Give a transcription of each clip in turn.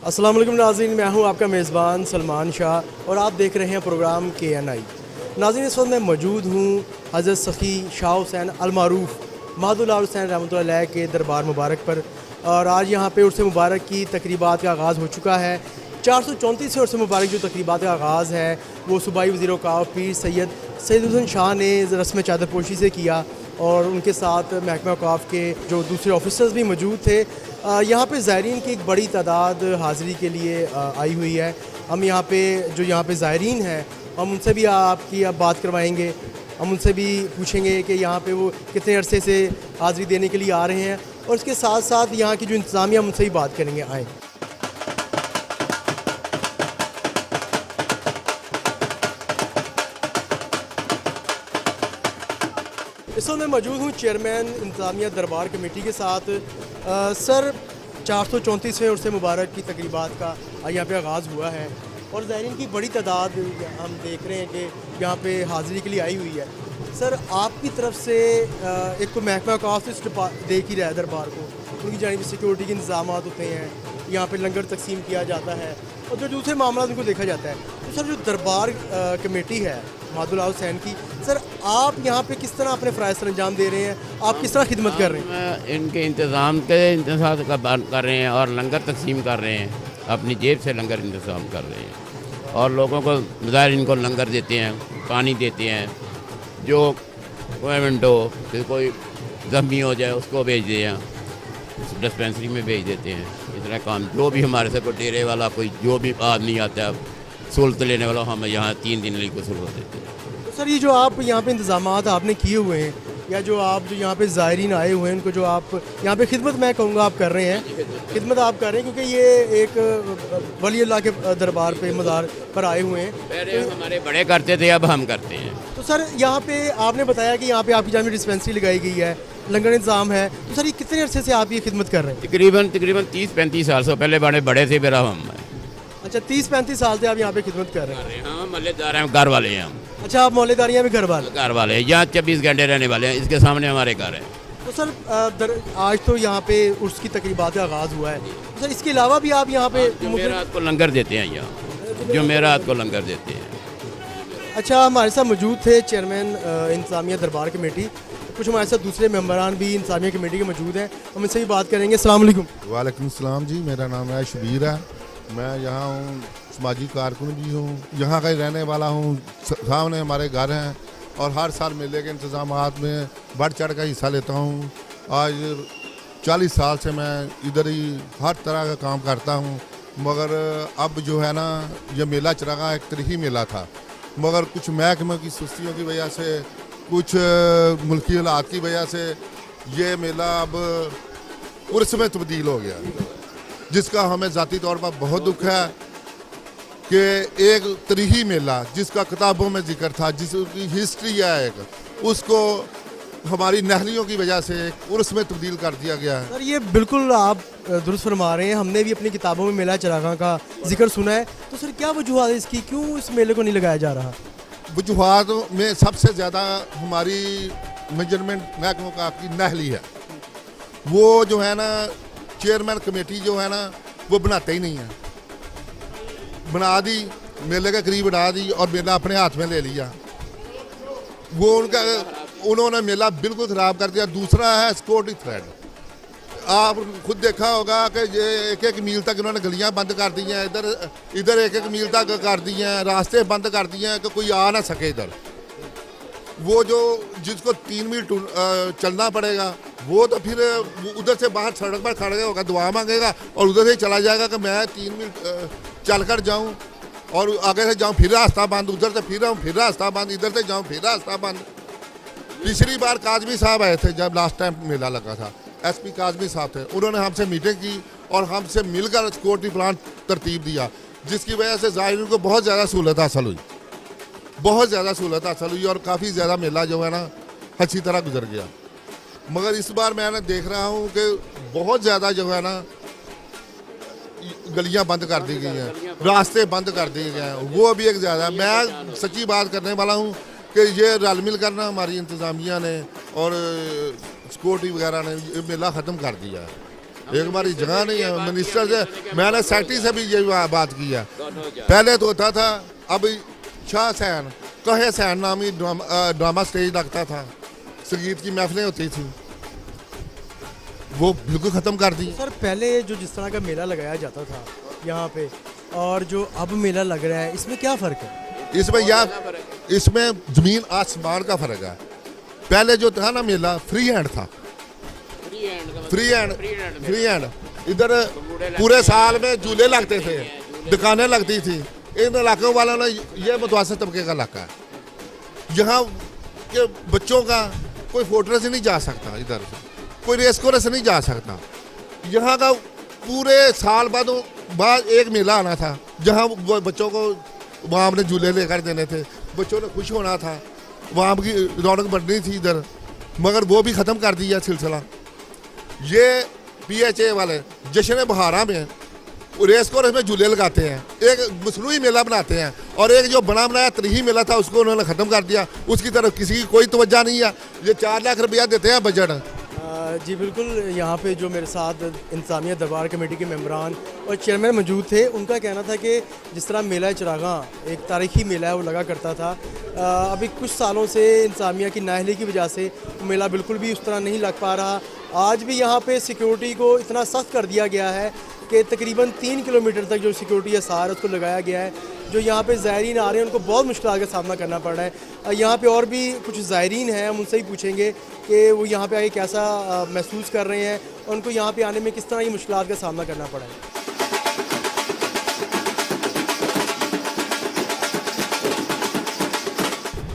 अस्सलाम वालेकुम नाज़रीन, मैं हूं आपका मेज़बान सलमान शाह और आप देख रहे हैं प्रोग्राम KNI। नाज़रीन, इस वक्त मैं मौजूद हूं हज़रत सफ़ी शाह हुसैन अलमारूफ़ मादुल्लाह हुसैन रहमतुल्लाह अलैह के दरबार मुबारक पर। और आज यहां पे उर्स मुबारक की तकरीबात का आगाज़ हो चुका है। 434 उर्स मुबारक जो तकरीबात का आगाज़ है वो सूबाई वज़ीर औक़ाफ़ पीर सैयद हुसैन शाह ने रस्म चादरपोशी से किया और उनके साथ महकमा औक़ाफ़ के जो दूसरे ऑफिसर्स भी मौजूद थे। यहाँ पे ज़ायरीन की एक बड़ी तादाद हाज़िरी के लिए आई हुई है। हम यहाँ पे जो यहाँ पे ज़ायरीन हैं हम उनसे भी आपकी अब बात करवाएंगे। हम उनसे भी पूछेंगे कि यहाँ पे वो कितने अरसे से हाज़िरी देने के लिए आ रहे हैं और इसके साथ साथ यहाँ की जो इंतज़ामिया हम उनसे भी बात करेंगे। आएँ। इस वक्त मैं मौजूद हूँ चेयरमैन इंतज़ामिया दरबार कमेटी के साथ। सर, 434वें उर्स मुबारक की तकरीबात का यहाँ पे आगाज़ हुआ है और ज़ायरीन की बड़ी तादाद हम देख रहे हैं कि यहाँ पे हाज़िरी के लिए आई हुई है। सर, आपकी तरफ से एक तो महकमा औक़ाफ़ देख ही रहा है दरबार को, उनकी जानिब से सिक्योरिटी के इंतज़ाम होते हैं, यहाँ पे लंगर तकसीम किया जाता है और जो दूसरे मामला उनको देखा जाता है। तो सर, जो दरबार कमेटी है मादुल्लाह हुसैन की, सर आप यहाँ पे किस तरह अपने फ़राइज़ सर अंजाम दे रहे हैं, आप किस तरह खिदमत कर रहे हैं? इनके इंतज़ाम के इंतज़ाम कर रहे हैं और लंगर तकसीम कर रहे हैं, अपनी जेब से लंगर इंतज़ाम कर रहे हैं और लोगों को ज़ाहिर इनको लंगर देते हैं, पानी देते हैं। जो गवर्नमेंट हो, फिर कोई ज़ख्मी हो जाए उसको भेज दें हैं, डिस्पेंसरी में भेज देते हैं। इस तरह काम जो भी हमारे से कोई डेरे वाला कोई जो भी आदमी आता है सहूलत लेने वाला, हम यहाँ 3 दिन लिए को सहूलत देते हैं। तो सर, ये जो आप यहाँ पे इंतज़ामात आपने किए हुए हैं या जो आप जो यहाँ पे ज़ायरीन आए हुए हैं उनको जो आप यहाँ पे खिदमत, मैं कहूँगा आप कर रहे हैं, खिदमत आप कर रहे हैं क्योंकि ये एक वली अल्लाह के दरबार पे मज़ार पर आए हुए हैं। पहले हमारे बड़े करते थे, अब हम करते हैं। तो सर, यहाँ पे आपने बताया कि यहाँ पे आपकी जामी डिस्पेंसरी लगाई गई है, लंगर इंतज़ाम है। तो सर, ये कितने अरसे से आप ये खिदमत कर रहे हैं? तकरीबन 30-35 साल से पहले बड़े थे मेरा हम। अच्छा, 30-35 साल से आप यहाँ पे खिदमत कर रहे हैं? हाँ, मल्लेदार हैं, घर वाले हैं हम। अच्छा, आप मौलेदारियाँ भी घर वाले? घर वाले हैं, यहाँ 24 घंटे रहने वाले हैं, इसके सामने हमारे घर हैं। तो सर, आज तो यहाँ पे उर्स की तकरीबात का आगाज़ हुआ है। तो सर, इसके अलावा भी आप यहाँ पे जुमेरात को लंगर देते हैं, यहाँ जुमेरात को लंगर देते हैं। अच्छा, हमारे साथ मौजूद थे चेयरमैन इंतज़ामिया दरबार कमेटी, कुछ हमारे साथ दूसरे मेंबरान भी इंतज़ामिया कमेटी के मौजूद हैं, हम इनसे भी बात करेंगे। अस्सलाम वालेकुम। वालेकुम सलाम जी, मेरा नाम है शबीर है, मैं यहाँ हूँ, समाजी कारकुन भी हूँ, यहाँ का ही रहने वाला हूँ। सामने हमारे घर हैं और हर साल मेले के इंतज़ामात में बढ़ चढ़ कर हिस्सा लेता हूँ। आज 40 साल से मैं इधर ही हर तरह का काम करता हूँ, मगर अब जो है ना, ये मेला चरगा एक तरीही मेला था, मगर कुछ महकमे की सुस्तियों की वजह से, कुछ मुल्की हालात की वजह से ये मेला अब उर्स में तब्दील हो गया, जिसका हमें ज़ाती तौर पर बहुत दुख है कि एक तरीही मेला जिसका किताबों में जिक्र था, जिसकी हिस्ट्री है एक, उसको हमारी नहलियों की वजह से उर्स में तब्दील कर दिया गया है। सर, ये बिल्कुल आप दुरुस्त फरमा रहे हैं, हमने भी अपनी किताबों में मेला चरागां का जिक्र सुना है। तो सर, क्या वजूहत है इसकी, क्यों इस मेले को नहीं लगाया जा रहा? वजूहात में सबसे ज़्यादा हमारी मेजरमेंट महकमों का आपकी नहली है। वो जो है ना, चेयरमैन कमेटी जो है ना, वो बनाते ही नहीं है। बना दी, मेले के करीब बना दी और मेला अपने हाथ में ले लिया। वो उन्होंने मेला बिल्कुल ख़राब कर दिया। दूसरा है सिक्योरिटी थ्रेड। आप खुद देखा होगा कि ये 1-1 मील तक इन्होंने गलियां बंद कर दी हैं, इधर 1-1 मील तक कर दी हैं, रास्ते बंद कर दिए हैं कि कोई आ ना सके इधर। वो जो जिसको 3 मील चलना पड़ेगा, वो तो फिर उधर से बाहर सड़क पर खड़ा होगा, दुआ मांगेगा और उधर से चला जाएगा कि मैं 3 मील चल कर जाऊँ और आगे से जाऊँ फिर रास्ता बंद, उधर से फिर आऊँ फिर रास्ता बंद, इधर से जाऊँ फिर रास्ता बंद। पिछली बार काजमी साहब आए थे जब लास्ट टाइम मेला लगा था, SP काजमी साहब थे, उन्होंने हमसे मीटिंग की और हमसे मिलकर सिक्योरिटी प्लान तरतीब दिया, जिसकी वजह से ज़ायरीन को बहुत ज़्यादा सहूलत हासिल हुई, बहुत ज़्यादा सहूलत हासिल हुई और काफ़ी ज़्यादा मेला जो है ना अच्छी तरह गुजर गया। मगर इस बार मैंने देख रहा हूँ कि बहुत ज़्यादा जो है ना गलियां बंद कर दी गई हैं, रास्ते बंद कर दिए गए हैं, वो अभी एक ज़्यादा। मैं सच्ची बात करने वाला हूँ कि ये रल मिल करना हमारी इंतज़ामिया ने और सिक्योरिटी वगैरह ने ये मेला ख़त्म कर दिया है। एक हमारी जगह नहीं है। मिनिस्टर से मैंने सेक्रेटरी से भी यही बात की है। पहले तो होता था, अब शाह सैन कहे सैन नामी ड्रामा स्टेज लगता था, संगीत की महफिलें होती थी, वो बिल्कुल ख़त्म कर दी। सर पहले जो जिस तरह का मेला लगाया जाता था यहाँ पे और जो अब मेला लग रहा है, इसमें क्या फ़र्क है? इसमें ज़मीन आसमान का फ़र्क है। पहले जो था ना मेला फ्री हैंड था, फ्री हैंड इधर पूरे साल में झूले लगते थे, दुकानें लगती थी। इन इलाकों वालों ने ये मुतवासत तबके का इलाका है, यहाँ के बच्चों का कोई फोटो से नहीं जा सकता, इधर से कोई रेस कोरस से नहीं जा सकता। यहाँ का पूरे साल बाद एक मेला आना था, जहाँ वो बच्चों को वहाँ हमने झूले लेकर देने थे, बच्चों ने खुश होना था, वहाँ की रौनक बढ़नी थी इधर, मगर वो भी ख़त्म कर दिया सिलसिला। ये PHA वाले जश्न बहारा में रेस कोर्स में झूले लगाते हैं, एक मसनूई मेला बनाते हैं, और एक जो बना बनाया तरीही मेला था उसको उन्होंने ख़त्म कर दिया। उसकी तरफ किसी की कोई तवज्जो नहीं है। ये 4 लाख रुपया देते हैं बजट। जी बिल्कुल, यहाँ पे जो मेरे साथ इंतज़ामिया दरबार कमेटी के मेंबरान और चेयरमैन मौजूद थे, उनका कहना था कि जिस तरह मेला चिरागां एक तारीखी मेला है वो लगा करता था, अभी कुछ सालों से इंतज़ामिया की नाअहली की वजह से मेला बिल्कुल भी उस तरह नहीं लग पा रहा। आज भी यहाँ पे सिक्योरिटी को इतना सख्त कर दिया गया है कि तकरीबन 3 किलोमीटर तक जो सिक्योरिटी असार उसको लगाया गया है। जो यहाँ पे ज़ायरीन आ रहे हैं उनको बहुत मुश्किल का सामना करना पड़ रहा है। यहाँ पे और भी कुछ ज़ायरीन हैं, हम उनसे ही पूछेंगे कि वो यहाँ पे आके कैसा महसूस कर रहे हैं और उनको यहाँ पे आने में किस तरह की मुश्किलात का सामना करना पड़ा है।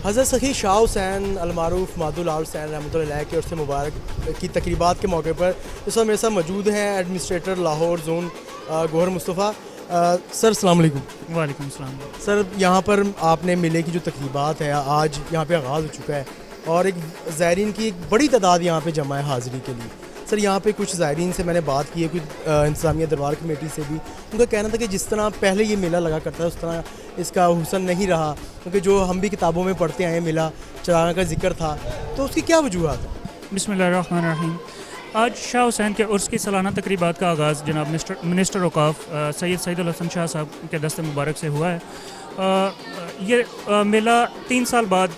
हज़रत सखी शाह हुसैन अलमारूफ मादुल आल हुसैन रहमतुल्लाह अलैह के उर्स मुबारक की तकरीबात के मौके पर इस वक्त मेरे साथ मौजूद हैं administrator Lahore zone Gauhar Mustafa. Sir अस्सलाम वालेकुम। वालेकुम सलाम। सर यहाँ पर आपने मेले की जो तकरीबात है आज यहाँ पे आगाज़ हो चुका है और एक ज़ायरीन की एक बड़ी तादाद यहाँ पे जमा है हाज़िरी के लिए। सर यहाँ पे कुछ ज़ायरीन से मैंने बात की है, कुछ इंतज़ामिया दरबार कमेटी से भी, उनका कहना था कि जिस तरह पहले ये मेला लगा करता है उस तरह इसका हुसन नहीं रहा, क्योंकि जो हम भी किताबों में पढ़ते आए मेला चिरागां का जिक्र था, तो उसकी क्या वजूहत है? बिस्मिल्लाहिर्रहमानिर्रहीम। आज शाह हुसैन के उर्स की सालाना तकरीबात का आगाज़ जनाब मिनिस्टर औकाफ सैयद सईद अल हसन शाह साहब के दस्ते मुबारक से हुआ है। ये मेला 3 साल बाद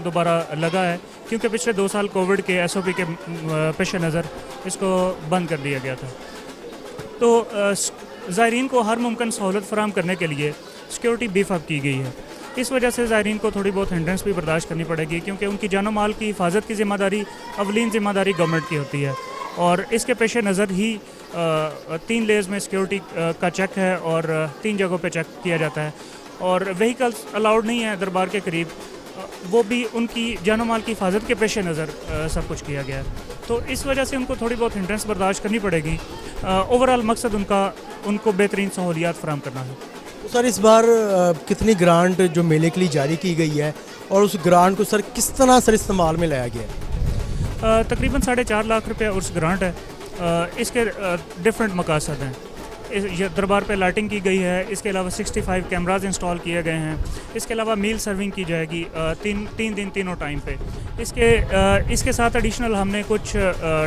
दोबारा लगा है, क्योंकि पिछले 2 साल कोविड के SOP के पेश नज़र इसको बंद कर दिया गया था। तो ज़ायरीन को हर मुमकिन सहूलत फराहम करने के लिए सिक्योरिटी बीफ अप की गई है। इस वजह से ज़ायरीन को थोड़ी बहुत हिंड्रेंस भी बर्दाश्त करनी पड़ेगी, क्योंकि उनकी जानो माल की हिफाजत की ज़िम्मेदारी अवलीन ज़िम्मेदारी गवर्नमेंट की होती है, और इसके पेश नज़र ही 3 लेयर्स में सिक्योरिटी का चेक है और 3 जगहों पे चेक किया जाता है, और व्हीकल्स अलाउड नहीं है दरबार के करीब, वो भी उनकी जानो माल की हिफाजत के पेश नज़र सब कुछ किया गया है। तो इस वजह से उनको थोड़ी बहुत हिंड्रेंस बर्दाश्त करनी पड़ेगी। ओवरऑल मकसद उनको बेहतरीन सहूलियात फराहम करना है। तो सर इस बार कितनी ग्रांट जो मेले के लिए जारी की गई है और उस ग्रांट को सर किस तरह सर इस्तेमाल में लाया गया है? तकरीबन 4.5 लाख रुपया उर्स ग्रांट है। इसके डिफरेंट मकासद हैं। ये दरबार पे लाइटिंग की गई है, इसके अलावा 65 कैमराज इंस्टॉल किए गए हैं, इसके अलावा मील सर्विंग की जाएगी 3 दिन तीनों टाइम पे। इसके साथ एडिशनल हमने कुछ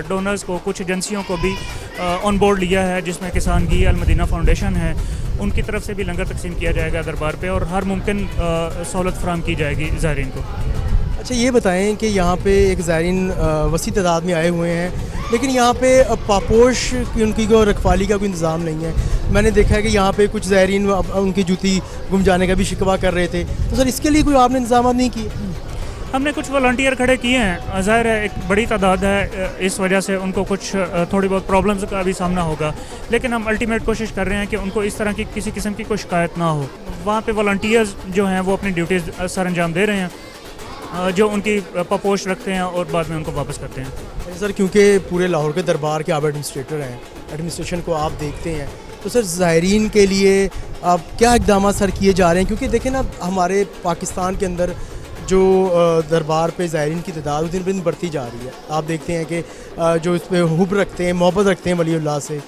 डोनर्स को, कुछ एजेंसियों को भी ऑन बोर्ड लिया है, जिसमें किसान घी अल मदीना फाउंडेशन है, उनकी तरफ से भी लंगर तकसीम किया जाएगा दरबार पे, और हर मुमकिन सहूलत फराहम की जाएगी ज़ायरीन को। अच्छा ये बताएं कि यहाँ पे एक ज़ायरीन वसी तादाद में आए हुए हैं, लेकिन यहाँ पे पापोश की उनकी को रखवाली का कोई इंतज़ाम नहीं है। मैंने देखा है कि यहाँ पे कुछ ज़ायरीन उनकी जूती गुम जाने का भी शिकवा कर रहे थे, तो सर इसके लिए कोई आपने इंतजाम नहीं किए? हमने कुछ वॉलंटियर खड़े किए हैं। ज़ाहिर है एक बड़ी तादाद है, इस वजह से उनको कुछ थोड़ी बहुत प्रॉब्लम्स का भी सामना होगा, लेकिन हम अल्टीमेट कोशिश कर रहे हैं कि उनको इस तरह की किसी किस्म की कोई शिकायत ना हो। वहाँ पे वॉलंटियर्स जो हैं वो अपनी ड्यूटीज़ सर अंजाम दे रहे हैं, जो उनकी पपोश रखते हैं और बाद में उनको वापस करते हैं। सर क्योंकि पूरे लाहौर के दरबार के आप एडमिनिस्ट्रेटर हैं, एडमिनिस्ट्रेशन को आप देखते हैं, तो सर ज़ायरीन के लिए आप क्या इक़दाम सर किए जा रहे हैं? क्योंकि देखें ना, हमारे पाकिस्तान के अंदर जो दरबार पे ज़ायरीन की तादाद दिन ब दिन बढ़ती जा रही है। आप देखते हैं कि जो इस पर हुब रखते हैं, मोहब्बत रखते हैं वलीउल्लाह से,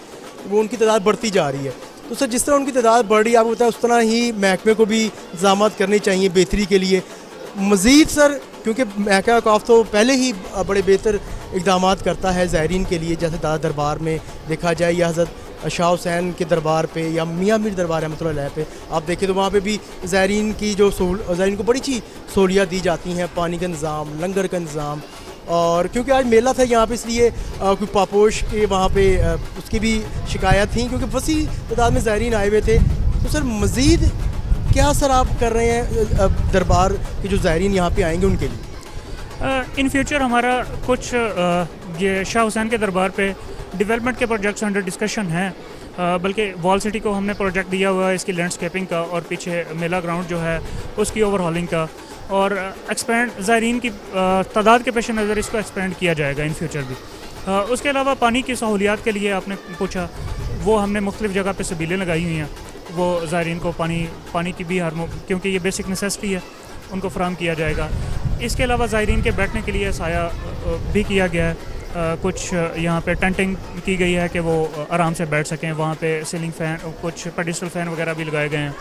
वो उनकी तादाद बढ़ती जा रही है। तो सर जिस तरह उनकी तादाद बढ़ रही है, आपको पता है उस तरह ही महकमे को भी इंतज़ाम करने चाहिए बेहतरी के लिए। मज़ीद सर, क्योंकि महकमा औक़ाफ़ तो पहले ही बड़े बेहतर इक़दाम करता है ज़ायरीन के लिए, जैसे दादा दरबार में देखा जाए या हज़रत शाह हुसैन के दरबार पे या मियाँ मीर दरबार रहमतुल्लाह अलैह पे आप देखें तो वहाँ पे भी ज़ायरीन की जो ज़ायरीन को बड़ी अच्छी सहूलियत दी जाती हैं, पानी का इंतज़ाम, लंगर का इंतज़ाम। और क्योंकि आज मेला था यहाँ पे इसलिए कोई पापोश के वहाँ पे उसकी भी शिकायत थी, क्योंकि वसी तादाद में ज़ायरीन आए हुए थे। तो सर मज़ीद क्या सर आप कर रहे हैं दरबार के जो ज़ायरीन यहाँ पे आएंगे उनके लिए? इन फ्यूचर हमारा कुछ ये शाह हुसैन के दरबार पे डेवलपमेंट के प्रोजेक्ट्स अंडर डिस्कशन हैं, बल्कि वॉल सिटी को हमने प्रोजेक्ट दिया हुआ है इसकी लैंडस्केपिंग का और पीछे मेला ग्राउंड जो है उसकी ओवरहॉलिंग का, और एक्सपेंड ज़ायरीन की तादाद के पेश नज़र इसको एक्सपेंड किया जाएगा इन फ्यूचर भी। उसके अलावा पानी की सहूलियात के लिए आपने पूछा, वो हमने मुख्तलिफ़ जगह पे सबीलें लगाई हुई हैं, वो ज़ायरीन को पानी की भी क्योंकि ये बेसिक नेसेसिटी है उनको फराहम किया जाएगा। इसके अलावा ज़ायरीन के बैठने के लिए साया भी किया गया है, कुछ यहाँ पे टेंटिंग की गई है कि वो आराम से बैठ सकें, वहाँ पे सीलिंग फ़ैन, कुछ पेडिस्टल फ़ैन वगैरह भी लगाए गए हैं।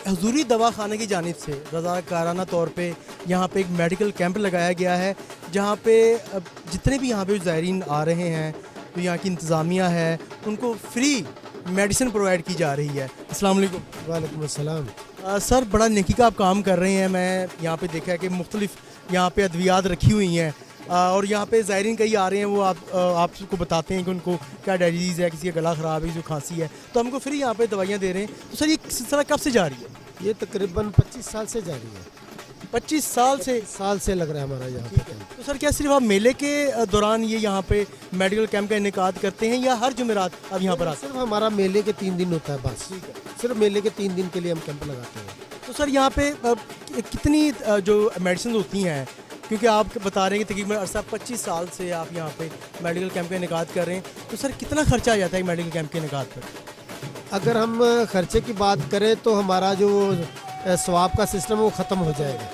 हजूरी दवाखाना की जानिब से रज़ाकाराना तौर पे यहाँ पे एक मेडिकल कैंप लगाया गया है, जहाँ पे जितने भी यहाँ पे ज़ायरीन आ रहे हैं तो यहाँ की इंतज़ामिया है उनको फ्री मेडिसिन प्रोवाइड की जा रही है। अस्सलाम वालेकुम। वालेकुम अस्सलाम। सर बड़ा नेकी का आप काम कर रहे हैं, मैं यहाँ पे देखा है कि मुख्तलिफ यहाँ पे अद्वियात रखी हुई हैं और यहाँ पे ज़ायरीन कई आ रहे हैं, वो आपको बताते हैं कि उनको क्या डायरीज़ है, किसी का गला ख़राब है, किसी को खांसी है, तो हमको फ्री यहाँ पे दवाइयाँ दे रहे हैं। तो सर ये सिलसिला कब से जारी है? ये तकरीबन 25 साल से जारी है। 25 साल से लग रहा है हमारा यहाँ पे। तो सर क्या सिर्फ आप मेले के दौरान ये यहाँ पे मेडिकल कैंप का इनेकाद करते हैं या हर जुमेरात आप यहाँ पर आते सिर्फ हमारा मेले के 3 दिन होता है बस, सिर्फ मेले के 3 दिन के लिए हम कैंप लगाते हैं। तो सर यहाँ पे कितनी जो मेडिसिन होती हैं, क्योंकि आप बता रहे हैं कि तकरीबन अरसा 25 साल से आप यहाँ पे मेडिकल कैंप का इनेकाद कर रहे हैं, तो सर कितना खर्चा आ जाता है मेडिकल कैंप के इनेकाद पर? अगर हम खर्चे की बात करें तो हमारा जो स्वाब का सिस्टम है वो ख़त्म हो जाएगा,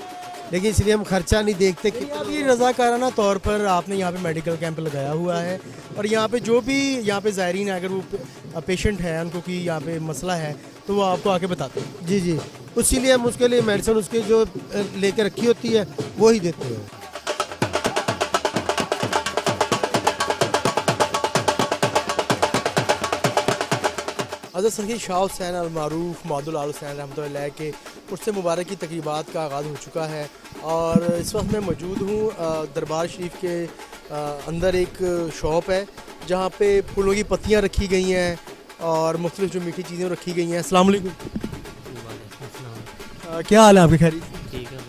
लेकिन इसलिए हम खर्चा नहीं देखते कि अब ये रज़ाकाराना तौर पर आपने यहाँ पे मेडिकल कैंप लगाया हुआ है और यहाँ पे जो भी यहाँ पे ज़ायरीन है, अगर वो पेशेंट है, उनको कोई यहाँ पे मसला है तो वो आपको आके बताते हैं। जी जी, उसीलिए हम उसके लिए मेडिसिन उसकी जो लेकर रखी होती है वो ही देते हैं। हज़रत सखी शाह हुसैन अलमारूफ मादुल आल हुसैन रहमतुल्लाह अलैह के उर्स मुबारक की तकरीबात का आगाज़ हो चुका है और इस वक्त मैं मौजूद हूँ दरबार शरीफ के अंदर एक शॉप है जहाँ पे फूलों की पत्तियाँ रखी गई हैं और मुख्तलिफ जो मीठी चीज़ें रखी गई हैं। अस्सलाम वालेकुम। क्या हाल है आपके? खैर ठीक है।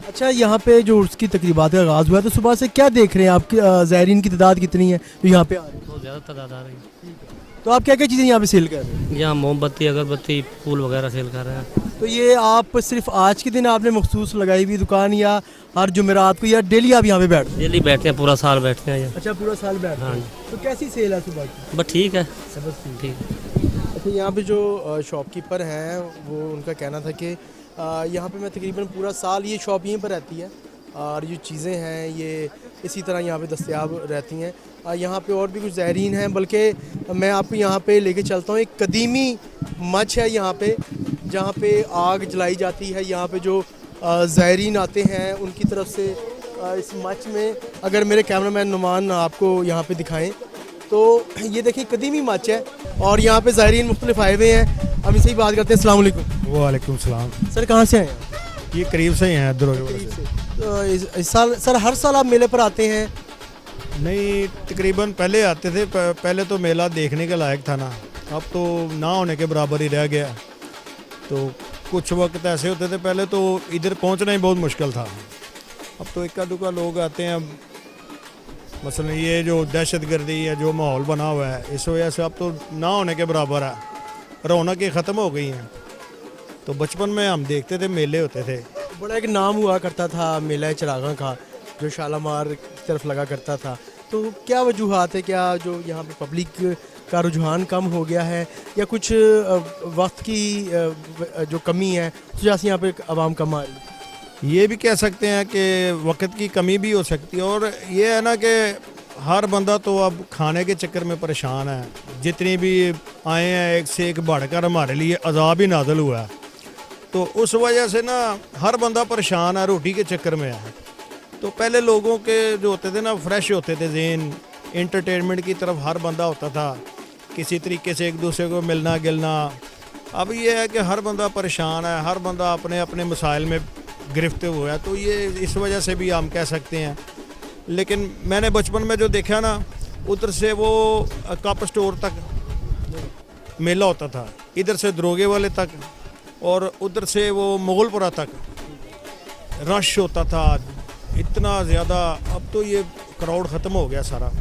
अच्छा, यहाँ पे जो उर्स की तकरीबात का आगाज़ हुआ है तो सुबह से क्या देख रहे हैं आप? ज़ायरीन की तादाद कितनी है जो यहाँ पे आ रही है? बहुत ज़्यादा तादाद आ रही है। तो आप क्या क्या चीज़ें यहाँ पे सेल कर रहे हैं? यहाँ मोमबत्ती, अगरबत्ती, फूल वगैरह सेल कर रहे हैं। तो ये आप सिर्फ आज के दिन आपने मखसूस लगाई हुई दुकान या हर जुमेरात को या डेली आप यहाँ पे बैठते हैं? डेली बैठते हैं, पूरा साल बैठते हैं यहाँ। अच्छा, पूरा साल बैठते हैं। हाँ। तो कैसी सेल है सुबह की? बस ठीक है, बस ठीक है। अच्छा, यहाँ पे जो शॉपकीपर हैं वो उनका कहना था कि यहाँ पे मैं तकरीबन पूरा साल ये शॉप यहीं पर रहती है और ये चीज़ें हैं ये इसी तरह यहाँ पे दस्तयाब रहती हैं। यहाँ पे और भी कुछ ज़ायरीन हैं, बल्कि मैं आपको यहाँ पे लेके चलता हूँ। एक कदीमी मच है यहाँ पे जहाँ पे आग जलाई जाती है। यहाँ पे जो ज़ायरीन आते हैं उनकी तरफ से इस मच में, अगर मेरे कैमरामैन नुमान आपको यहाँ पे दिखाएं तो ये देखिए कदीमी मच है और यहाँ पे ज़ायरीन मुख्तलिफ आए हुए हैं। हम इनसे ही बात करते हैं। अस्सलाम वालेकुम। वालेकुम सलाम। सर कहाँ से आए हैं? ये करीब से ही हैं दरोजे से। तो इस साल सर हर साल आप मेले पर आते हैं? नहीं, तकरीबन पहले आते थे। पहले तो मेला देखने के लायक था ना, अब तो ना होने के बराबर ही रह गया। तो कुछ वक्त ऐसे होते थे पहले तो इधर पहुंचना ही बहुत मुश्किल था, अब तो इक्का दुक्का लोग आते हैं। मसलन ये जो दहशतगर्दी है जो माहौल बना हुआ है इस वजह से अब तो ना होने के बराबर है, रौनकें ख़त्म हो गई हैं। तो बचपन में हम देखते थे मेले होते थे, बड़ा एक नाम हुआ करता था मेला चिरागा का जो शालामार की तरफ लगा करता था। तो क्या वजूहात है, क्या जो यहाँ पे पब्लिक का रुझान कम हो गया है या कुछ वक्त की जो कमी है उस वजह से यहाँ पे आवाम कम आ रही है? ये भी कह सकते हैं कि वक्त की कमी भी हो सकती है और ये है ना कि हर बंदा तो अब खाने के चक्कर में परेशान है। जितनी भी आए हैं एक से एक बढ़कर हमारे लिए अजाब ही नाज़िल हुआ है, तो उस वजह से ना हर बंदा परेशान है, रोटी के चक्कर में है। तो पहले लोगों के जो होते थे ना फ्रेश होते थे ज़हन, इंटरटेनमेंट की तरफ हर बंदा होता था, किसी तरीके से एक दूसरे को मिलना गिलना। अब ये है कि हर बंदा परेशान है, हर बंदा अपने अपने मसाइल में गिरफ्त हुआ है, तो ये इस वजह से भी हम कह सकते हैं। लेकिन मैंने बचपन में जो देखा ना, उधर से वो कप स्टोर तक मेला होता था, इधर से दरोगे वाले तक, और उधर से वो मुगलपुरा तक रश होता था इतना ज़्यादा। अब तो ये क्राउड ख़त्म हो गया सारा।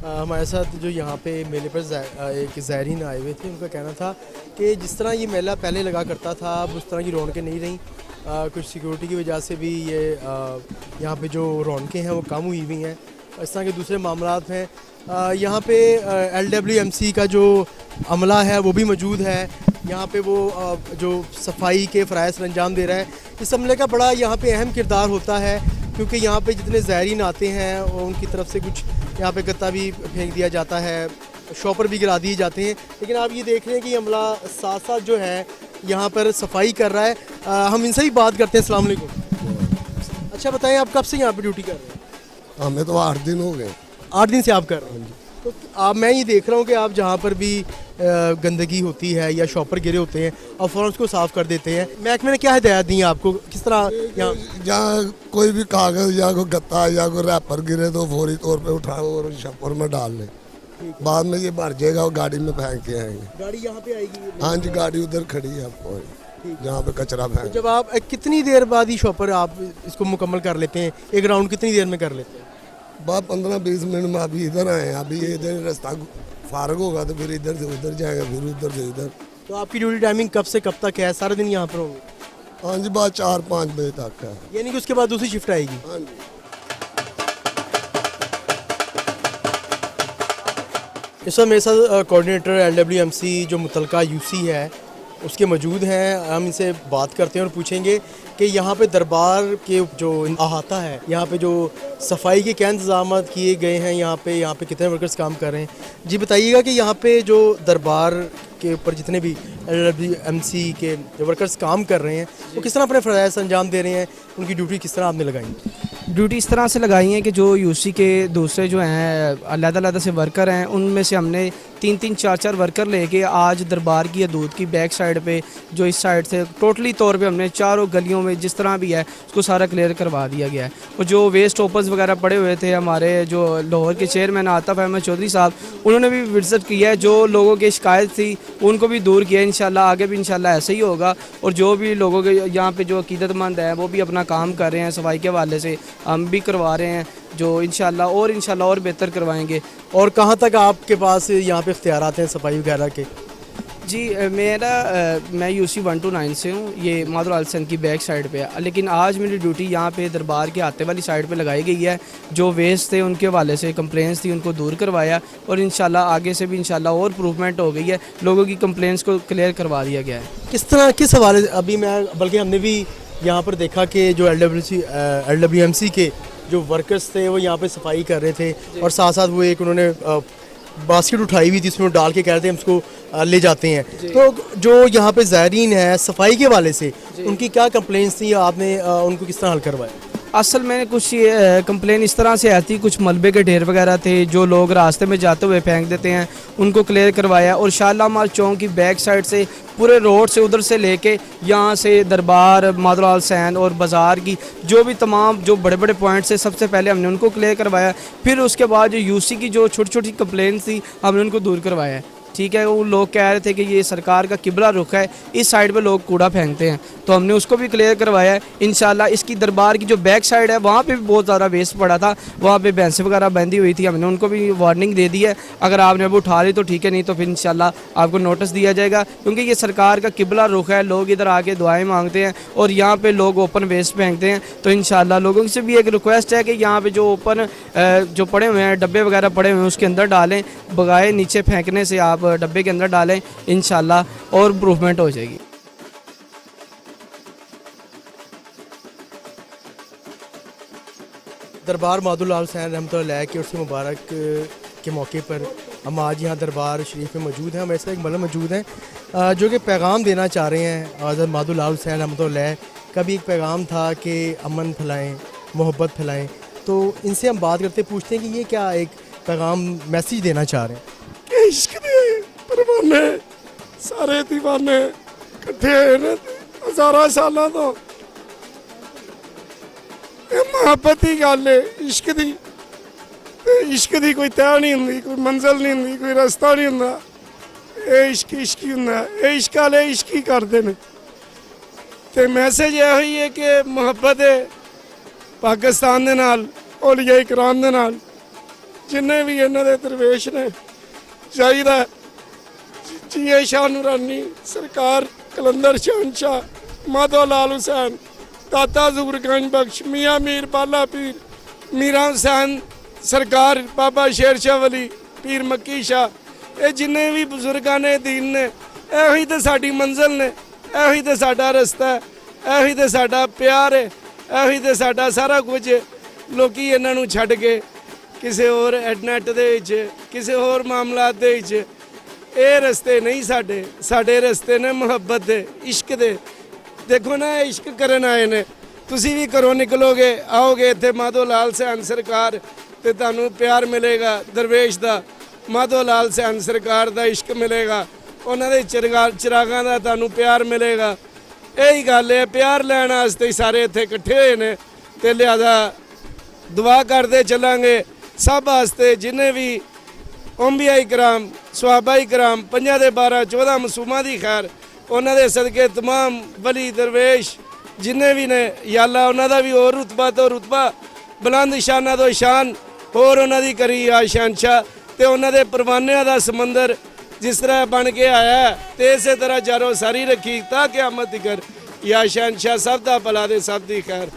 हमारे साथ जो यहाँ पे मेले पर एक ज़ायरीन आए हुए थे, उनका कहना था कि जिस तरह ये मेला पहले लगा करता था अब उस तरह की रौनकें नहीं रहीं। कुछ सिक्योरिटी की वजह से भी ये यहाँ पे जो रौनकें हैं वो कम हुई हुई हैं। इस तरह के दूसरे मामलात हैं। यहाँ पे LWMC का जो अमला है वो भी मौजूद है। यहाँ पे वो जो सफाई के फ़राइज़ अंजाम दे रहा है, इस अमले का बड़ा यहाँ पे अहम किरदार होता है, क्योंकि यहाँ पे जितने ज़ायरीन आते हैं और उनकी तरफ से कुछ यहाँ पे गत्ता भी फेंक दिया जाता है, शॉपर भी गिरा दिए जाते हैं। लेकिन आप ये देख रहे हैं कि अमला साथ साथ जो है यहाँ पर सफाई कर रहा है। हम इनसे भी बात करते हैं। अस्सलाम वालेकुम। अच्छा बताएं, आप कब से यहाँ पे ड्यूटी कर रहे हैं? हमें तो 8 दिन हो गए। 8 दिन से आप कर रहे हैं। तो आप, मैं ये देख रहा हूँ कि आप जहाँ पर भी गंदगी होती है या शॉपर गिरे होते हैं और फ़ौरन उसको साफ़ कर देते हैं। महकमे ने क्या हिदायत दी है आपको, किस तरह यहाँ जहाँ कोई भी कागज़ या कोई गत्ता या कोई रैपर गिरे तो फौरी तौर पे उठाओ और शॉपर में डाल लें, बाद में ये भर जाएगा और गाड़ी में फेंक के आएंगे। गाड़ी यहाँ पे आएगी? हाँ जी, गाड़ी उधर खड़ी है आपको जहाँ पे कचरा फेंक। जब आप कितनी देर बाद ही शॉपर आप इसको मुकम्मल कर लेते हैं? एक राउंड कितनी देर में कर लेते हैं? बस 15-20 मिनट में अभी इधर आए हैं। अभी इधर रास्ता फारग होगा तो फिर इधर से उधर जाएगा, फिर उधर से इधर। तो आपकी ड्यूटी टाइमिंग कब से कब तक है? सारे दिन यहाँ पर होंगे? हाँ जी, बात 4-5 बजे तक है। यानी कि उसके बाद दूसरी शिफ्ट आएगी? हाँ जी। इस वक्त मेरे साथ कोऑर्डिनेटर LWMC जो मुतलका UC है उसके मौजूद हैं। हम इनसे बात करते हैं और पूछेंगे कि यहाँ पे दरबार के जो अहाता है, यहाँ पे जो सफाई के क्या इंतजाम किए गए हैं, यहाँ पे कितने वर्कर्स काम कर रहे हैं। जी बताइएगा कि यहाँ पे जो दरबार के ऊपर जितने भी LWMC के जो वर्कर्स काम कर रहे हैं वो किस तरह अपने फ़राइज़ अंजाम दे रहे हैं, उनकी ड्यूटी किस तरह आपने लगाई? ड्यूटी इस तरह से लगाई है कि जो UC के दूसरे जो हैं अलग-अलग से वर्कर हैं, उनमें से हमने 3-3, 4-4 वर्कर लेके आज दरबार की हदूद की बैक साइड पे, जो इस साइड से टोटली तौर पे हमने चारों गलियों में जिस तरह भी है उसको सारा क्लियर करवा दिया गया है। और जो वेस्ट होपर्स वगैरह पड़े हुए थे, हमारे जो लाहौर के चेयरमैन आतिफ अहमद चौधरी साहब, उन्होंने भी विजिट किया है। जो लोगों की शिकायत थी उनको भी दूर किया। इंशाल्लाह आगे भी इंशाल्लाह ऐसे ही होगा। और जो भी लोगों के यहाँ पे जो अकीदतमंद हैं वो भी अपना काम कर रहे हैं सफाई के हवाले से, हम भी करवा रहे हैं, जो इंशाल्लाह और बेहतर करवाएंगे। और कहाँ तक आपके पास यहाँ पे इख्तियारात हैं सफाई वगैरह के? जी मैं UC 129 से हूँ, ये माधुर आलसन की बैक साइड पे है। लेकिन आज मेरी ड्यूटी यहाँ पे दरबार के आते वाली साइड पे लगाई गई है। जो वेस्ट थे उनके हवाले से कंप्लेंट्स थी उनको दूर करवाया, और इंशाल्लाह आगे से भी इंशाल्लाह और इम्प्रूवमेंट हो गई है। लोगों की कंप्लेंट्स को क्लियर करवा दिया गया है। किस तरह, किस हवाले? अभी बल्कि हमने भी यहाँ पर देखा कि जो LWMC के जो वर्कर्स थे वो यहाँ पे सफाई कर रहे थे, और साथ साथ वो एक उन्होंने बास्केट उठाई हुई थी, उसमें डाल के कह रहे थे हम उसको ले जाते हैं। तो जो यहाँ पे ज़ायरीन है सफाई के वाले से, उनकी क्या कंप्लेंट्स थी, आपने उनको किस तरह हल करवाया? असल में कुछ ये कंप्लेन इस तरह से आती, कुछ मलबे के ढेर वगैरह थे जो लोग रास्ते में जाते हुए फेंक देते हैं, उनको क्लियर करवाया। और शालामार चौक की बैक साइड से पूरे रोड से उधर से लेके यहाँ से दरबार, माधुर आलसन और बाज़ार की जो भी तमाम जो बड़े बड़े पॉइंट्स है, सबसे पहले हमने उनको क्लियर करवाया। फिर उसके बाद जो UC की जो छोटी छोटी कंप्लेन थी हमने उनको दूर करवाया। ठीक है, वो लोग कह रहे थे कि ये सरकार का किबला रुख है, इस साइड पे लोग कूड़ा फेंकते हैं, तो हमने उसको भी क्लियर करवाया है। इंशाल्लाह इसकी दरबार की जो बैक साइड है वहाँ पे भी बहुत ज़्यादा वेस्ट पड़ा था, वहाँ पे भैंसें वगैरह बंधी हुई थी, हमने उनको भी वार्निंग दे दी है। अगर आपने अब उठा ली तो ठीक है, नहीं तो फिर इंशाल्लाह आपको नोटिस दिया जाएगा, क्योंकि ये सरकार का किबला रुख है। लोग इधर आके दुआएँ मांगते हैं और यहाँ पर लोग ओपन वेस्ट फेंकते हैं। तो इंशाल्लाह लोगों से भी एक रिक्वेस्ट है कि यहाँ पर जो ओपन जो पड़े हुए हैं, डब्बे वगैरह पड़े हुए हैं, उसके अंदर डालें, बगाए नीचे फेंकने से आप डब्बे के अंदर डालें, इंशाल्लाह और इम्प्रूवमेंट हो जाएगी। दरबार मादुलाल हुसैन रहमतुल्लाह के उर्स मुबारक के मौके पर हम आज यहाँ दरबार शरीफ में मौजूद हैं। हमारे साथ एक मौलवी मौजूद हैं जो कि पैगाम देना चाह रहे हैं। हज़रत मादुलाल हुसैन रहमतुल्लाह का भी एक पैगाम था कि अमन फैलाएँ, मोहब्बत फैलाएँ। तो इनसे हम बात करते पूछते हैं कि ये क्या एक पैगाम मैसेज देना चाह रहे हैं। कि इश्क दे परवाने सारे दीवाने इकट्ठे होए ने हज़ारां सालां तो मुहब्बत की गल है। इश्क दी इश्क दी कोई तय नहीं हुंदी, कोई मंजिल नहीं हुंदी, कोई रास्ता नहीं हुंदा। ये इश्क इश्क ही हुंदा। ये इश्क वाले इश्क ही करते हैं। तो मैसेज यह ही है कि मुहब्बत है पाकिस्तान दे नाल, औलिया इकराम दे नाल, जिन्ने भी इन्हां दे दरवेश ने चाहिदा जीए शाह नूरानी सरकार, कलंदर शहनशाह माधोलाल हुसैन, दाता ज़ुबरगंज बख्श, मियाँ मीर बाला पीर, मीरा हुसैन सरकार, बाबा शेर शाह वली, पीर मक्की शाह, ये जिन्ने भी बुजुर्गां ने दीन ने, यही तो साडी मंजिल ने, यही तो साडा रस्ता है, यही तो साडा प्यार है, यही तो साडा सारा कुछ है। लोकी इन्हां नूं छड्ड के किसी होर एडनेट दे विच, किसी होर मामलात दे विच, ये रस्ते नहीं साडे। साडे रस्ते ने मुहब्बत दे, इश्क दे। देखो ना, इश्क करन आए ने, तुसी भी घरों निकलोगे, आओगे इत्थे माधोलाल हुसैन सरकार, ते तुहानूं प्यार मिलेगा दरवेश दा, माधोलाल हुसैन सरकार दा इश्क मिलेगा, उन्हां दे चिरागां दा तुहानूं प्यार मिलेगा। यही गल है, प्यार लैण वास्ते ही सारे इत्थे इकट्ठे होए ने। ते लिहाजा दुआ करते चलांगे सब वास्ते, जिन्हें भी अंबिया इकराम, सहाबा इकराम, 5 दे 12 14 मसूमां दी खैर, उन्हां दे सदके तमाम वली दरवेश जिन्ने भी ने, या अल्लाह उन्हां दा भी होर रुतबा तो रुतबा, बुलंद शाना तो शान होर उन्हां दी करी आ शहनशाह। ते उन्हां दे परवानियां दा समंदर जिस तरह बन के आया है, ते इस तरह जारो सारी रखी ता क़यामत तिकर, या शहनशाह सब दा भला दे सब दी खैर।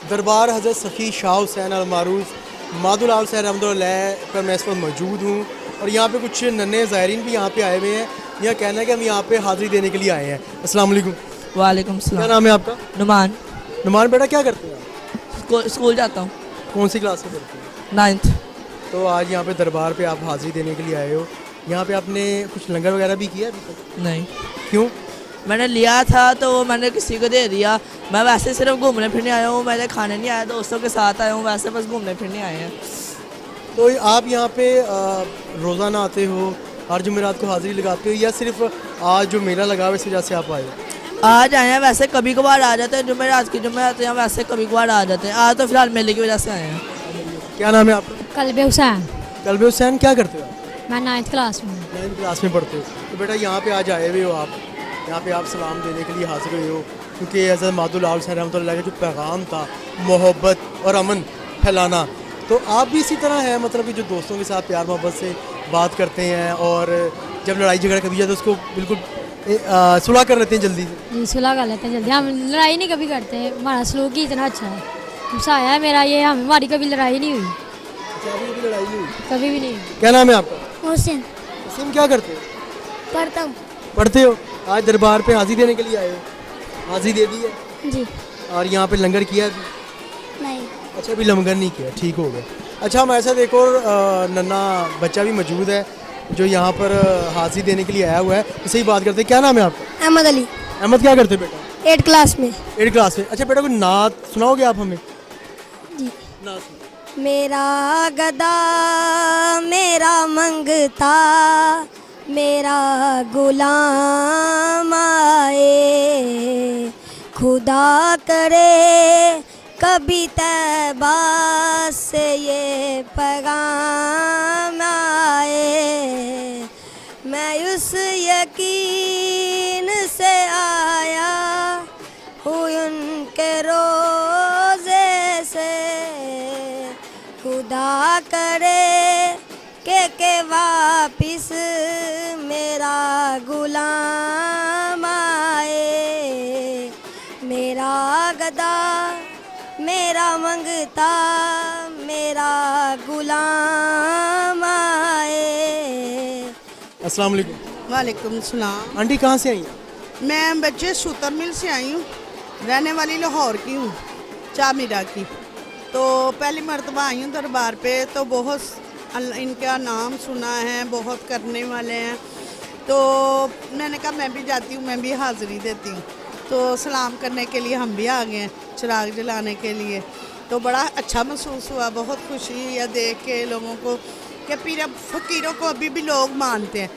दरबार हज़रत सफ़ी शाह हुसैन अलमारूफ मादुलाल हुसैन रहमतुल्लाह पर मैं इस वक्त मौजूद हूँ और यहाँ पे कुछ नन्हे ज़ायरीन भी यहाँ पे आए हुए हैं। यह कहना है कि हम यहाँ पे हाज़िरी देने के लिए आए हैं। अस्सलाम वालेकुम। वालेकुम क्या सलाम। नाम है आपका? नुमान। नुमान बेटा क्या करते हैं आप? स्कूल जाता हूँ। कौन सी क्लास में पढ़ते हैं? 9th। तो आज यहाँ पे दरबार पे आप हाज़िरी देने के लिए आए हो। यहाँ पे आपने कुछ लंगर वगैरह भी किया अभी तक? नहीं, क्यों? मैंने लिया था तो वो मैंने किसी को दे दिया। मैं वैसे सिर्फ घूमने फिरने आया हूँ, मैंने खाने नहीं आया, दोस्तों के साथ आया हूँ, वैसे बस घूमने फिरने आए हैं। तो आप यहाँ पे रोज़ाना आते हो, हर जुमेरात को हाज़िरी लगाते हो, या सिर्फ आज जो मेला लगा हुआ इस वजह से आप आए हो? आज आए हैं, वैसे कभी कभार आ जाते हैं, जुमेरात की जुमेरात हैं, वैसे कभी कभार आ जाते हैं। आज तो फिलहाल मेले की वजह से आए हैं। क्या नाम है आपका? कल्बे हुसैन। कल्बे हुसैन। क्या करते हो आप? मैं 9th क्लास में हूँ। 9th क्लास में पढ़ते हो। तो बेटा यहाँ पे आज आए हुए हो आप, यहाँ पे आप सलाम देने के लिए हाजिर हुए हो, क्योंकि हज़रत मादुलाल हुसैन रहमतुल्लाह का जो पैगाम था मोहब्बत और अमन फैलाना, तो आप भी इसी तरह हैं, मतलब कि जो दोस्तों के साथ प्यार मोहब्बत से बात करते हैं और जब लड़ाई झगड़ा कभी जाए तो उसको बिल्कुल सुलह कर लेते हैं जल्दी से? जी, सुलह कर लेते हैं जल्दी। हम लड़ाई नहीं कभी करते, हमारा सलूक ही इतना अच्छा है, गुस्सा है मेरा ये, हमारी कभी लड़ाई नहीं हुई। कभी लड़ाई नहीं हुई? कभी भी नहीं। क्या नाम है आपका? हुसैन। हुसैन। क्या करते हो? पढ़ता हूँ। पढ़ते हो? आज दरबार पे हाज़िरी देने के लिए आए हो, हाज़िरी दे दी है? जी। और यहाँ पे लंगर किया अभी? नहीं। अच्छा, अभी लंगर नहीं किया, ठीक हो गया। अच्छा, हमारे साथ एक और नन्ना बच्चा भी मौजूद है जो यहाँ पर हाज़िरी देने के लिए आया हुआ है, इससे ही बात करते हैं। क्या नाम है आपका? अहमद अली। अहमद। क्या करते हो बेटा? 8th क्लास में। 8th क्लास में। अच्छा बेटा, कोई नात सुनाओगे आप हमें? जी। नात। मेरा गदा मेरा मंगता मेरा गुलाम आए, खुदा करे कभी तैबा से ये पैगाम आए। मैं उस यकीन से आया हूँ उनके रोज़े से, खुदा करे के वापिस मेरा गुलाम आए। मेरा गदा मेरा मंगता मेरा गुलाम आए। अस्सलाम वालेकुम। वालेकुम सलाम। आंटी कहाँ से आई हैं? मैं बच्चे सूतर मिल से आई हूँ, रहने वाली लाहौर की हूँ, चामीरा की। तो पहली मरतबा आई हूँ दरबार पे, तो बहुत इनका नाम सुना है, बहुत करने वाले हैं। तो मैंने कहा मैं भी जाती हूँ, मैं भी हाज़िरी देती हूँ। तो सलाम करने के लिए हम भी आ गए हैं, चिराग जलाने के लिए। तो बड़ा अच्छा महसूस हुआ, बहुत खुशी है देख के लोगों को कि पीर फ़कीरों को अभी भी लोग मानते हैं।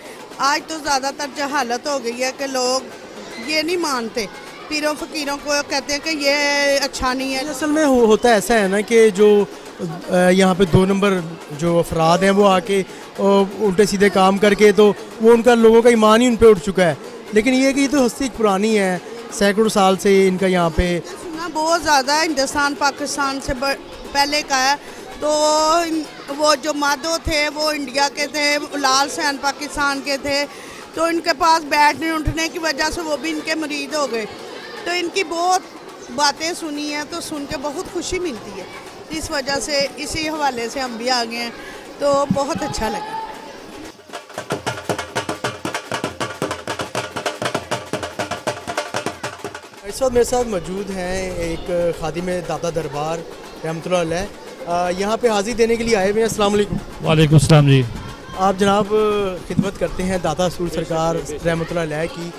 आज तो ज़्यादातर जहालत हो गई है कि लोग ये नहीं मानते, पीरों फ़कीरों को कहते हैं कि ये अच्छा नहीं है। असल में होता ऐसा है ना कि जो यहाँ पे 2 नंबर जो अफराद हैं वो आके उल्टे सीधे काम करके तो वो उनका लोगों का ईमान ही उन पे उठ चुका है। लेकिन ये कि ये तो हस्ती पुरानी है, सैकड़ों साल से इनका यहाँ पे सुना बहुत ज़्यादा हिंदुस्तान पाकिस्तान से पहले का है। तो वो जो माधो थे वो इंडिया के थे, लाल सैन पाकिस्तान के थे। तो इनके पास बैठने उठने की वजह से वो भी इनके मरीद हो गए। तो इनकी बहुत बातें सुनी हैं, तो सुन के बहुत खुशी मिलती है। इस वजह से इसी हवाले से हम भी आ गए हैं, तो बहुत अच्छा लगा। इस वक्त मेरे साथ मौजूद हैं एक खादिम दाता दरबार रहमतुल्लाह अलैह, यहाँ पे हाज़िरी देने के लिए आए हुए हैं। अस्सलाम वालेकुम। वालेकुम सलाम जी। आप जनाब खिदमत करते हैं दाता सूर सरकार रहमतुल्लाह अलैह की,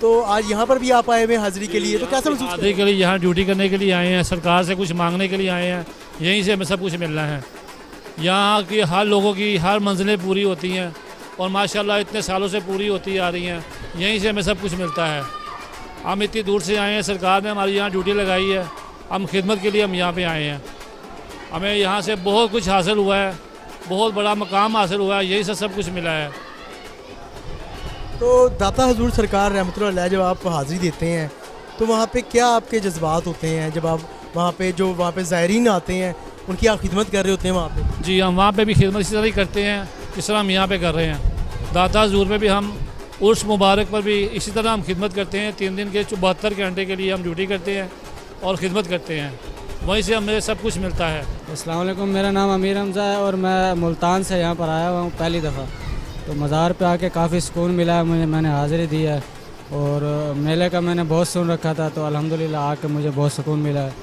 तो आज यहाँ पर भी आप आए हुए हैं हाज़िरी के लिए, तो कैसा महसूस हाज़िरी के लिए यहाँ ड्यूटी करने के लिए आए हैं, सरकार से कुछ मांगने के लिए आए हैं, यहीं से हमें सब कुछ मिलना है। यहाँ की हर लोगों की हर मंजिलें पूरी होती हैं और माशाल्लाह इतने सालों से पूरी होती आ रही हैं, यहीं से हमें सब कुछ मिलता है। हम इतनी दूर से आए हैं, सरकार ने हमारी यहाँ ड्यूटी लगाई है, हम खिदमत के लिए हम यहाँ पे आए हैं। हमें यहाँ से बहुत कुछ हासिल हुआ है, बहुत बड़ा मकाम हासिल हुआ है, यही से सब कुछ मिला है। तो दाता हजूर सरकार रहमतुल्लाह अलैह जब आप हाज़िरी देते हैं तो वहाँ पे क्या आपके जज्बात होते हैं जब आप वहाँ पे ज़ायरीन आते हैं, उनकी आप खिदमत कर रहे होते हैं वहाँ पे? जी, हम वहाँ पे भी खिदमत इसी तरह ही करते हैं जिस तरह हम यहाँ पे कर रहे हैं। दाता हजूर पे भी हम उर्स मुबारक पर भी इसी तरह हम खिदमत करते हैं। 3 दिन के 72 घंटे के लिए हम ड्यूटी करते हैं और ख़िदमत करते हैं, वहीं से हमें सब कुछ मिलता है। अस्सलाम वालेकुम, मेरा नाम अमीर हमज़ा है और मैं मुल्तान से यहाँ पर आया हुआ हूँ पहली दफ़ा। तो मज़ार पे आके काफ़ी सुकून मिला है मुझे, मैंने हाज़िरी दी है और मेले का मैंने बहुत सुन रखा था, तो अल्हम्दुलिल्लाह आके मुझे बहुत सुकून मिला है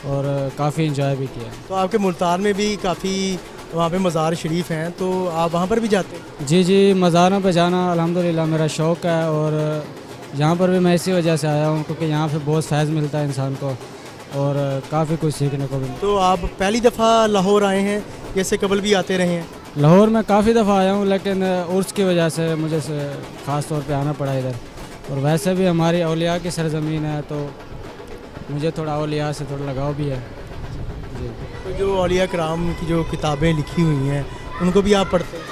और काफ़ी इंजॉय भी किया। तो आपके मुल्तान में भी काफ़ी वहाँ पे मज़ार शरीफ हैं, तो आप वहाँ पर भी जाते हैं? जी जी, मज़ारों पे जाना अल्हम्दुलिल्लाह मेरा शौक़ है और यहाँ पर भी मैं इसी वजह से आया हूँ क्योंकि यहाँ पे बहुत फैज़ मिलता है इंसान को और काफ़ी कुछ सीखने को भी। तो आप पहली दफ़ा लाहौर आए हैं, जैसे कबल भी आते रहे हैं? लाहौर में काफ़ी दफ़ा आया हूँ, लेकिन उर्स की वजह से मुझे ख़ास तौर पे आना पड़ा इधर। और वैसे भी हमारी औलिया की सरज़मीन है, तो मुझे थोड़ा औलिया से थोड़ा लगाव भी है जी। तो जो औलिया कराम की जो किताबें लिखी हुई हैं उनको भी आप पढ़ते हैं?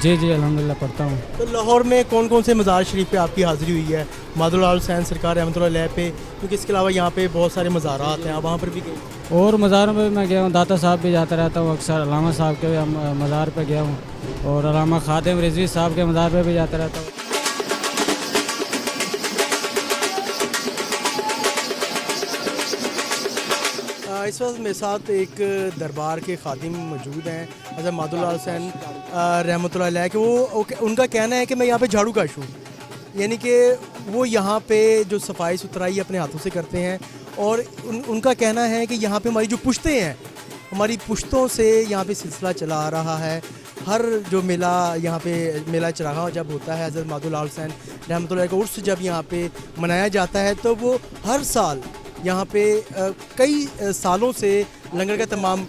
जी जी, अल्हम्दुलिल्लाह पढ़ता हूँ। तो लाहौर में कौन कौन से मज़ार शरीफ पे आपकी हाज़िरी हुई है? मादुलाल हुसैन सरकार रहमतुल्लाह अलैह पे, क्योंकि इसके अलावा यहाँ पे बहुत सारे मज़ारात हैं, आप वहाँ पर भी गए? और मज़ारों में भी मैं गया हूँ, दाता साहब भी जाता रहता हूँ अक्सर, अलामा साहब के मज़ार पे गया हूँ और अलामा खादिम रिजवी साहब के मज़ार पे भी जाता रहता हूँ। इस वक्त मेरे साथ एक दरबार के खादिम मौजूद हैं हज़रत मादुलाल हुसैन रहमतुल्लाह अलैह के। वो उनका कहना है कि मैं यहाँ पे झाड़ू काश हूँ, यानी कि वो यहाँ पे जो सफाई सुथराई अपने हाथों से करते हैं और उनका कहना है कि यहाँ पे हमारी जो पुश्तें हैं, हमारी पुश्तों से यहाँ पे सिलसिला चला आ रहा है। हर जो मेला यहाँ पे मेला चरागा जब होता है, हज़रत मादुलाल हुसैन रहमतुल्लाह का उर्स जब यहाँ पे मनाया जाता है, तो वो हर साल यहाँ पे कई सालों से लंगर का तमाम,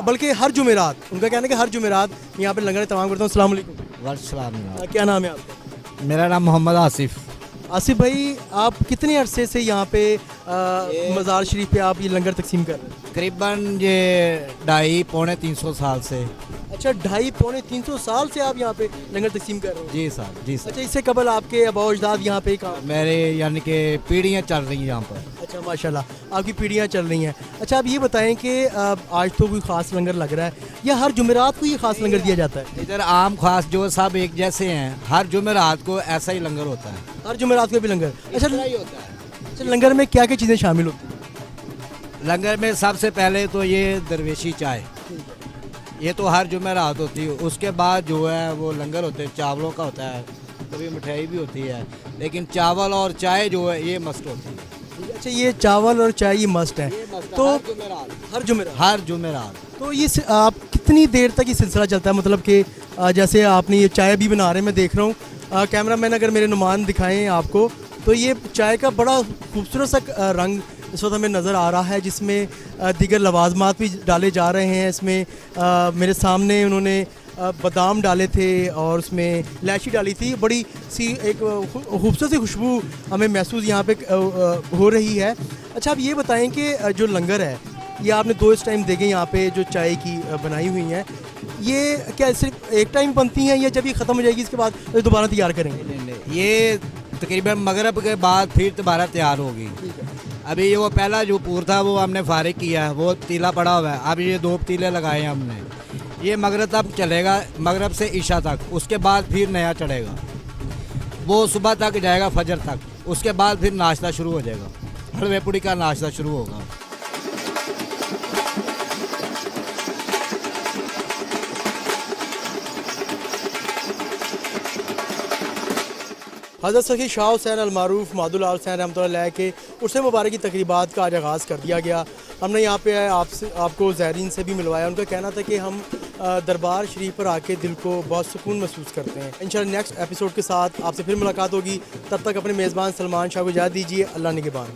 बल्कि हर जुमेरात, उनका कहना है कि हर जुमेरात यहाँ पे लंगर तमाम करता हूँ। अस्सलाम वालेकुम। वालेकुम। क्या नाम है आपका? मेरा नाम मोहम्मद आसिफ। आसिफ भाई, आप कितने अरसे से यहाँ पे मज़ार शरीफ पे आप ये लंगर तकसीम कर रहे हैं? तकरीबन ये 250-300 साल से। अच्छा, 250-300 साल से आप यहाँ पे लंगर तकसीम कर रहे हैं? जी सर, जी सर। अच्छा, इससे कबल आपके आबा अजदाद यहाँ पे काम? मेरे यानी कि पीढ़ियाँ चल रही हैं यहाँ पर। अच्छा, माशाल्लाह आपकी पीढ़ियाँ चल रही हैं। अच्छा, आप ये बताएं कि आज तो कोई ख़ास लंगर लग रहा है या हर जुमेरात को ये ख़ास लंगर दिया जाता है? इधर आम खास जो सब एक जैसे हैं, हर जुमेरात को ऐसा ही लंगर होता है। हर जुमेरात को भी लंगर? अच्छा, ही होता है। अच्छा, लंगर में क्या क्या चीज़ें शामिल होती हैं? लंगर में सबसे पहले तो ये दरवेशी चाय, ये तो हर जुमेरात होती है। उसके बाद जो है वो लंगर होते हैं, चावलों का होता है, कभी मिठाई भी होती है, लेकिन चावल और चाय जो है ये मस्ट होती है। अच्छा, ये चावल और चाय ये मस्ट है तो हर जुमेरात। हर जुमेरात। तो ये आप कितनी देर तक ये सिलसिला चलता है, मतलब कि जैसे आपने ये चाय भी बना रहे हैं, मैं देख रहा हूँ कैमरामैन अगर मेरे नुमान दिखाएं आपको, तो ये चाय का बड़ा खूबसूरत सा रंग इस वक्त हमें नज़र आ रहा है, जिसमें दीगर लवाजमात भी डाले जा रहे हैं। इसमें मेरे सामने उन्होंने बादाम डाले थे और उसमें इलायची डाली थी, बड़ी सी एक खूबसूरत सी खुशबू हमें महसूस यहाँ पे हो रही है। अच्छा, आप ये बताएं कि जो लंगर है ये आपने 2 इस टाइम देखे यहाँ पे जो चाय की बनाई हुई हैं, ये क्या सिर्फ एक टाइम बनती हैं या जब ये ख़त्म हो जाएगी इसके बाद दोबारा तैयार करेंगे? नहीं, ये तकरीबन मगरब के बाद फिर दोबारा तैयार होगी। अभी ये वो पहला जो पूर था वो हमने फारिग किया है, वो पतीला पड़ा हुआ है। अब ये 2 पतीले लगाए हैं हमने, ये मगरब तक चलेगा, मगरब से ईशा तक। उसके बाद फिर नया चढ़ेगा, वो सुबह तक जाएगा फजर तक। उसके बाद फिर नाश्ता शुरू हो जाएगा, हलवे पूड़ी का नाश्ता शुरू होगा। हज़रत सखी शाह हुसैन अलमारूफ मादुल हुसैन रहमतुल्लाह के उर्स मुबारक की तकरीबात का आज आगाज़ कर दिया गया। हमने यहाँ पे आपको ज़ायरीन से भी मिलवाया। उनका कहना था कि हम दरबार शरीफ पर आके दिल को बहुत सुकून महसूस करते हैं। इंशाल्लाह नेक्स्ट एपिसोड के साथ आपसे फिर मुलाकात होगी। तब तक अपने मेज़बान सलमान शाह को इजाज़त दीजिए। अल्लाह निगहबान।